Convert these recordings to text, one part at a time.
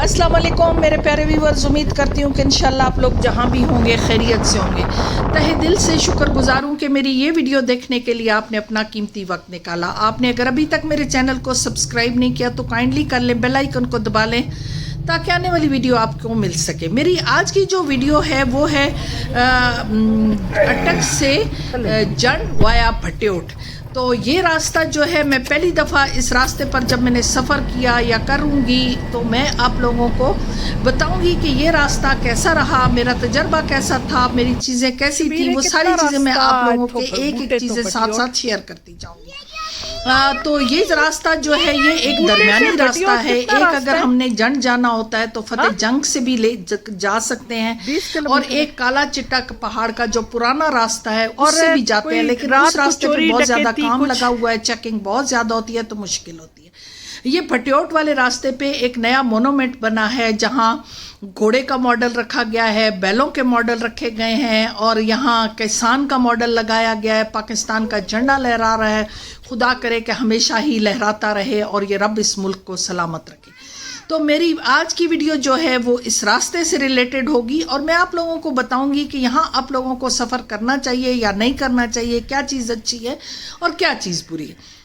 अस्सलाम वालेकुम मेरे प्यारे व्यूअर्स, उम्मीद करती हूँ कि इंशाल्लाह आप लोग जहाँ भी होंगे खैरियत से होंगे। तहे दिल से शुक्रगुजार हूँ कि मेरी ये वीडियो देखने के लिए आपने अपना कीमती वक्त निकाला। आपने अगर अभी तक मेरे चैनल को सब्सक्राइब नहीं किया तो काइंडली कर लें, बेल आइकन को दबा लें ताकि आने वाली वीडियो आपको मिल सके। मेरी आज की जो वीडियो है वो है अटक से जंड वाया भट्योट। तो ये रास्ता जो है, मैं पहली दफ़ा इस रास्ते पर जब मैंने सफ़र किया या करूँगी तो मैं आप लोगों को बताऊँगी कि ये रास्ता कैसा रहा, मेरा तजर्बा कैसा था, मेरी चीज़ें कैसी थी, वो सारी चीज़ें मैं आप लोगों को एक एक चीज़ें साथ साथ शेयर करती जाऊँगी। तो ये रास्ता जो है ये एक दरमियानी रास्ता है। एक अगर हमने जंड जाना होता है तो फतेह जंग से भी जा सकते हैं, और एक काला चिट्टा पहाड़ का जो पुराना रास्ता है उससे भी जाते हैं, लेकिन उस रास्ते पे बहुत ज्यादा काम लगा हुआ है, चेकिंग बहुत ज्यादा होती है तो मुश्किल होती है। ये भट्योट वाले रास्ते पे एक नया मोनूमेंट बना है जहाँ घोड़े का मॉडल रखा गया है, बैलों के मॉडल रखे गए हैं, और यहाँ किसान का मॉडल लगाया गया है। पाकिस्तान का झंडा लहरा रहा है, खुदा करे कि हमेशा ही लहराता रहे और ये रब इस मुल्क को सलामत रखे। तो मेरी आज की वीडियो जो है वो इस रास्ते से रिलेटेड होगी, और मैं आप लोगों को बताऊंगी कि यहाँ आप लोगों को सफ़र करना चाहिए या नहीं करना चाहिए, क्या चीज़ अच्छी है और क्या चीज़ बुरी है।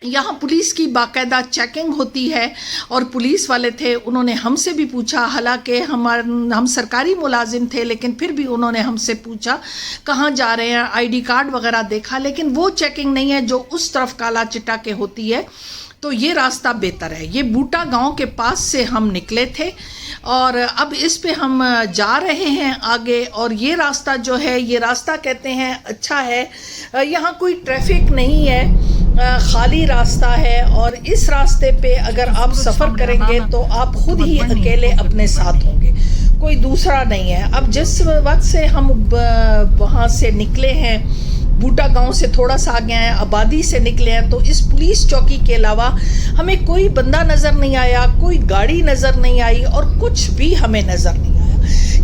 यहाँ पुलिस की बाकायदा चेकिंग होती है, और पुलिस वाले थे, उन्होंने हमसे भी पूछा, हालांकि हम सरकारी मुलाजिम थे लेकिन फिर भी उन्होंने हमसे पूछा कहाँ जा रहे हैं, आईडी कार्ड वगैरह देखा, लेकिन वो चेकिंग नहीं है जो उस तरफ काला चिट्टा के होती है। तो ये रास्ता बेहतर है। ये बूटा गांव के पास से हम निकले थे और अब इस पे हम जा रहे हैं आगे, और ये रास्ता जो है, ये रास्ता कहते हैं अच्छा है, यहाँ कोई ट्रैफिक नहीं है, खाली रास्ता है, और इस रास्ते पे अगर आप सफ़र करेंगे तो आप खुद ही अकेले अपने साथ होंगे, कोई दूसरा नहीं है। अब जिस वक्त से हम वहाँ से निकले हैं, बूटा गांव से थोड़ा सा आगे हैं, आबादी से निकले हैं, तो इस पुलिस चौकी के अलावा हमें कोई बंदा नज़र नहीं आया, कोई गाड़ी नज़र नहीं आई, और कुछ भी हमें नज़र नहीं आया।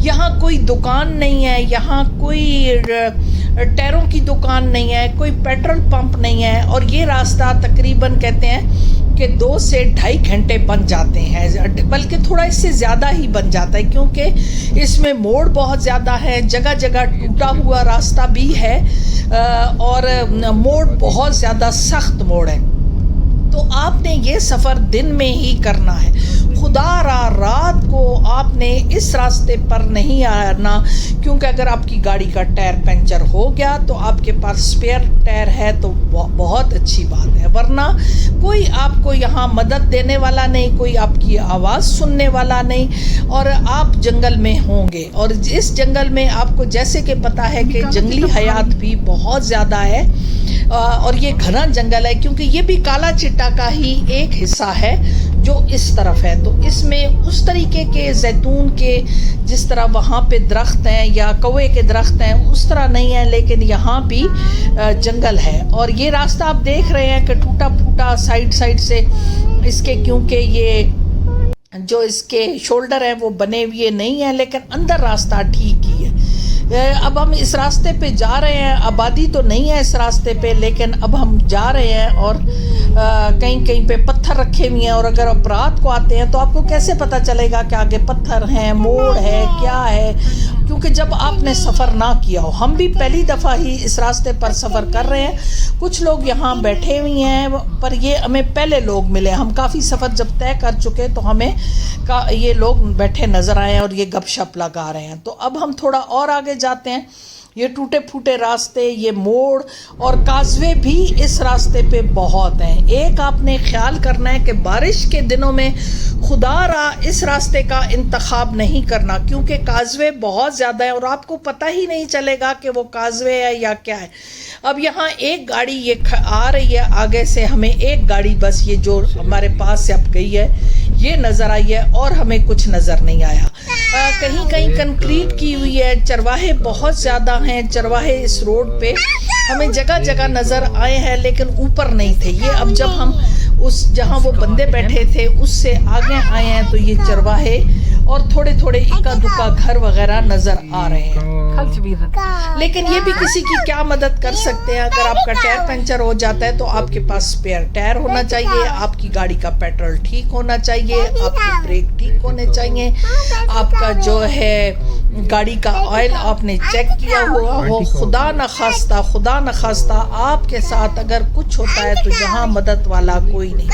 यहाँ कोई दुकान नहीं है, यहाँ कोई टायरों की दुकान नहीं है, कोई पेट्रोल पंप नहीं है, और ये रास्ता तकरीबन कहते हैं कि 2 से 2.5 घंटे बन जाते हैं, बल्कि थोड़ा इससे ज़्यादा ही बन जाता है, क्योंकि इसमें मोड़ बहुत ज़्यादा है, जगह जगह टूटा हुआ रास्ता भी है, और मोड़ बहुत ज़्यादा सख्त मोड़ है। तो आपने ये सफ़र दिन में ही करना है, खुदारा रात को आपने इस रास्ते पर नहीं आना, क्योंकि अगर आपकी गाड़ी का टायर पंचर हो गया तो आपके पास स्पेयर टायर है तो बहुत अच्छी बात है, वरना कोई आपको यहाँ मदद देने वाला नहीं, कोई आपकी आवाज़ सुनने वाला नहीं, और आप जंगल में होंगे। और इस जंगल में आपको जैसे कि पता है कि जंगली हयात भी बहुत ज़्यादा है, और ये घना जंगल है, क्योंकि ये भी काला चिट्टा का ही एक हिस्सा है जो इस तरफ है। तो इसमें उस तरीके के जैतून के जिस तरह वहाँ पे दरख्त हैं या कौवे के दरख्त हैं उस तरह नहीं है, लेकिन यहाँ भी जंगल है। और ये रास्ता आप देख रहे हैं कि टूटा फूटा साइड से इसके, क्योंकि ये जो इसके शोल्डर हैं वो बने हुए नहीं हैं, लेकिन अंदर रास्ता ठीक ही है। अब हम इस रास्ते पे जा रहे हैं, आबादी तो नहीं है इस रास्ते पे, लेकिन अब हम जा रहे हैं, और कहीं कहीं पे पत्थर रखे हुए हैं, और अगर आप रात को आते हैं तो आपको कैसे पता चलेगा कि आगे पत्थर हैं, मोड़ है, क्या है, क्योंकि जब आपने सफ़र ना किया हो। हम भी पहली दफ़ा ही इस रास्ते पर सफ़र कर रहे हैं, कुछ लोग यहाँ बैठे हुए हैं, पर ये हमें पहले लोग मिले, हम काफ़ी सफ़र जब तय कर चुके तो हमें ये लोग बैठे नज़र आए और ये गपशप लगा रहे हैं। तो अब हम थोड़ा और आगे जाते हैं। ये टूटे फूटे रास्ते, ये मोड़ और काजवे भी इस रास्ते पे बहुत हैं। एक आपने ख्याल करना है कि बारिश के दिनों में खुदारा इस रास्ते का इंतखाब नहीं करना, क्योंकि काजवे बहुत ज़्यादा है और आपको पता ही नहीं चलेगा कि वो काजवे है या क्या है। अब यहाँ एक गाड़ी ये आ रही है आगे से, हमें एक गाड़ी बस ये जो हमारे पास से अब गई है ये नज़र आई है, और हमें कुछ नज़र नहीं आया। कहीं कहीं कंक्रीट की हुई है, चरवाहे बहुत ज़्यादा हैं, चरवाहे इस रोड पे हमें जगह जगह नज़र आए हैं, लेकिन ऊपर नहीं थे। ये अब जब हम उस जहाँ वो बंदे बैठे थे उससे आगे आए हैं तो ये चरवाहे اور تھوڑے تھوڑے اکا دکا گھر وغیرہ نظر آ رہے ہیں. لیکن یہ بھی کسی کی کیا مدد کر سکتے ہیں. اگر آپ کا ٹائر پنچر ہو جاتا ہے تو آپ کے پاس اسپیئر ٹائر ہونا چاہیے, آپ کی گاڑی کا پیٹرول ٹھیک ہونا چاہیے, آپ کے بریک ٹھیک ہونے چاہیے, آپ کا جو ہے گاڑی کا آئل آپ نے چیک کیا ہوا ہو. خدا نخواستہ آپ کے ساتھ اگر کچھ ہوتا ہے تو یہاں مدد والا کوئی نہیں.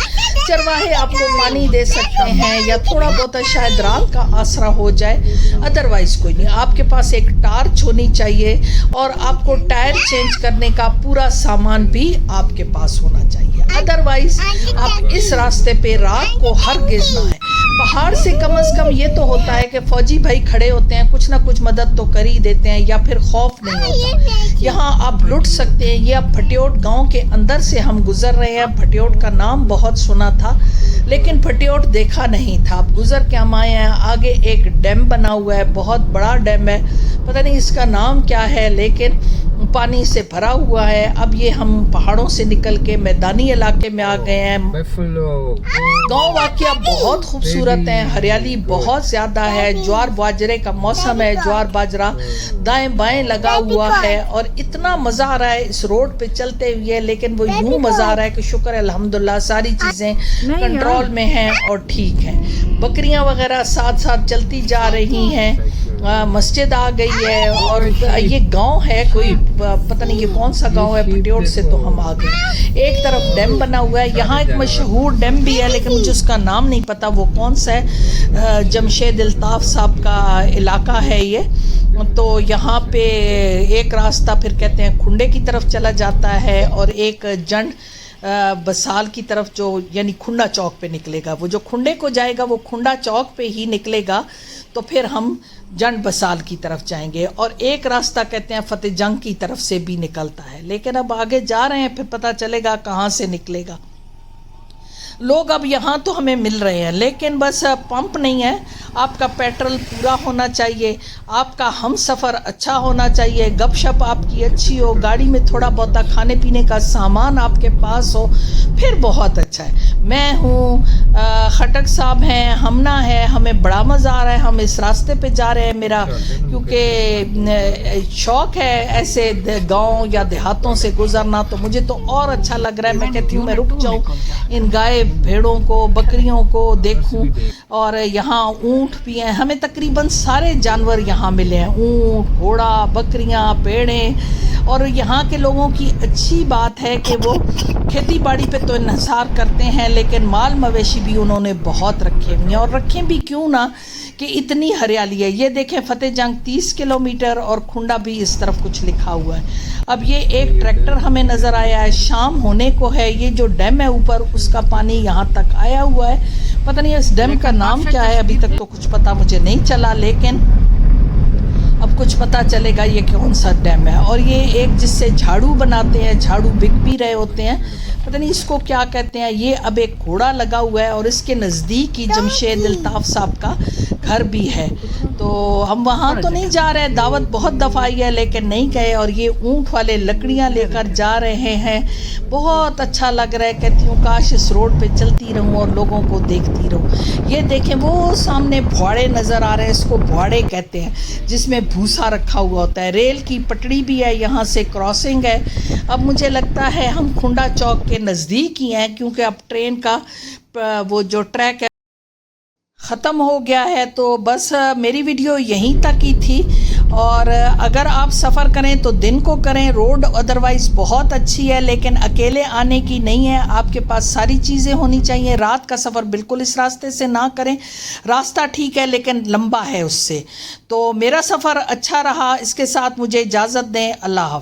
چرواہے آپ کو پانی دے سکتے ہیں یا تھوڑا بہت شاید رات کا آسرا ہو جائے, ادروائز کوئی نہیں. آپ کے پاس ایک ٹارچ ہونی چاہیے اور آپ کو ٹائر چینج کرنے کا پورا سامان بھی آپ کے پاس ہونا چاہیے. ادروائز آپ اس راستے پہ رات کو ہرگز نہ ہے. پہاڑ سے کم از کم یہ تو ہوتا ہے کہ فوجی بھائی کھڑے ہوتے ہیں, کچھ نہ کچھ مدد تو کر ہی دیتے ہیں یا پھر خوف نہیں ہوتا. یہاں آپ لٹ سکتے ہیں. یہ اب بھٹیوٹ گاؤں کے اندر سے ہم گزر رہے ہیں. بھٹیوٹ کا نام بہت سنا تھا لیکن بھٹیوٹ دیکھا نہیں تھا. اب گزر کے ہم آئے ہیں. آگے ایک ڈیم بنا ہوا ہے, بہت بڑا ڈیم ہے, پتہ نہیں اس کا نام کیا ہے لیکن پانی سے بھرا ہوا ہے. اب یہ ہم پہاڑوں سے نکل کے میدانی علاقے میں آ گئے ہیں. گاؤں واقعہ بہت خوبصورت ہے, ہریالی بہت زیادہ ہے, جوار باجرے کا موسم ہے, جوار باجرہ دائیں بائیں لگا ہوا ہے اور اتنا مزہ آ رہا ہے اس روڈ پہ چلتے ہوئے. لیکن وہ یوں مزہ آ رہا ہے کہ شکر ہے الحمدللہ ساری چیزیں کنٹرول میں ہیں اور ٹھیک ہیں. بکریاں وغیرہ ساتھ ساتھ چلتی جا رہی ہیں. مسجد آ گئی ہے اور یہ گاؤں ہے, کوئی پتہ نہیں یہ کون سا گاؤں ہے. بھٹیوٹ سے تو ہم آ گئے. ایک طرف ڈیم بنا ہوا ہے, یہاں ایک مشہور ڈیم بھی ہے لیکن مجھے اس کا نام نہیں پتا وہ کون سا ہے. جمشید الطاف صاحب کا علاقہ ہے یہ. تو یہاں پہ ایک راستہ پھر کہتے ہیں کھنڈے کی طرف چلا جاتا ہے اور ایک جنڈ بسال کی طرف جو یعنی کھنڈا چوک پہ نکلے گا. وہ جو کھنڈے کو جائے گا وہ کھنڈا چوک پہ ہی نکلے گا تو پھر ہم جنڈ بسال کی طرف جائیں گے. اور ایک راستہ کہتے ہیں فتح جنگ کی طرف سے بھی نکلتا ہے لیکن اب آگے جا رہے ہیں پھر پتہ چلے گا کہاں سے نکلے گا. لوگ اب یہاں تو ہمیں مل رہے ہیں لیکن بس پمپ نہیں ہے. آپ کا پیٹرول پورا ہونا چاہیے, آپ کا ہم سفر اچھا ہونا چاہیے, گپ شپ آپ کی اچھی ہو, گاڑی میں تھوڑا بہت کھانے پینے کا سامان آپ کے پاس ہو, پھر بہت اچھا ہے. میں ہوں, خٹک صاحب ہیں, ہمنا ہے, ہمیں بڑا مزہ آ رہا ہے. ہم اس راستے پہ جا رہے ہیں. میرا کیونکہ شوق ہے ایسے گاؤں یا دیہاتوں سے گزرنا تو مجھے تو اور اچھا لگ رہا ہے. میں کہتی ہوں میں رک جاؤں, ان گائے بھیڑوں کو بکریوں کو دیکھوں. اور یہاں اونٹ بھی ہیں, ہمیں تقریباً سارے جانور یہاں ملے ہیں, اونٹ, گھوڑا, بکریاں, بھیڑیں. اور یہاں کے لوگوں کی اچھی بات ہے کہ وہ کھیتی باڑی پہ تو انحصار کرتے ہیں لیکن مال مویشی بھی انہوں نے بہت رکھے ہوئے ہیں. اور رکھیں بھی کیوں نہ کہ اتنی ہریالی ہے. یہ دیکھیں فتح جنگ 30 کلومیٹر اور کھنڈا بھی اس طرف کچھ لکھا ہوا ہے. اب یہ ایک ٹریکٹر ہمیں نظر آیا ہے, شام ہونے کو ہے. یہ جو ڈیم ہے اوپر اس کا پانی یہاں تک آیا ہوا ہے. پتہ نہیں اس ڈیم کا نام کیا ہے, ابھی تک تو کچھ پتہ مجھے نہیں چلا لیکن اب کچھ پتہ چلے گا یہ کون سا ڈیم ہے. اور یہ ایک جس سے جھاڑو بناتے ہیں, جھاڑو بک بھی رہے ہوتے ہیں, پتہ نہیں اس کو کیا کہتے ہیں. یہ اب ایک گھوڑا لگا ہوا ہے اور اس کے نزدیک ہی جمشید الطاف صاحب کا گھر بھی ہے. تو ہم وہاں تو نہیں جا رہے, دعوت بہت دفعہ آئی ہے لیکن نہیں گئے. اور یہ اونٹ والے لکڑیاں لے کر جا رہے ہیں, بہت اچھا لگ رہا ہے. کہتی ہوں کاش اس روڈ پہ چلتی رہوں اور لوگوں کو دیکھتی رہوں. یہ دیکھیں وہ سامنے بھواڑے نظر آ رہے ہیں, اس کو بھواڑے کہتے ہیں جس میں بھوسا رکھا ہوا ہوتا ہے. ریل کی پٹڑی بھی ہے, یہاں سے کراسنگ ہے. اب مجھے لگتا ہے ہم کھنڈا چوک کے نزدیک ہی ہیں کیونکہ اب ٹرین کا وہ جو ٹریک ہے ختم ہو گیا ہے. تو بس میری ویڈیو یہیں تک ہی تھی. اور اگر آپ سفر کریں تو دن کو کریں. روڈ ادروائز بہت اچھی ہے لیکن اکیلے آنے کی نہیں ہے, آپ کے پاس ساری چیزیں ہونی چاہیے. رات کا سفر بالکل اس راستے سے نہ کریں, راستہ ٹھیک ہے لیکن لمبا ہے اس سے. تو میرا سفر اچھا رہا, اس کے ساتھ مجھے اجازت دیں. اللہ حافظ.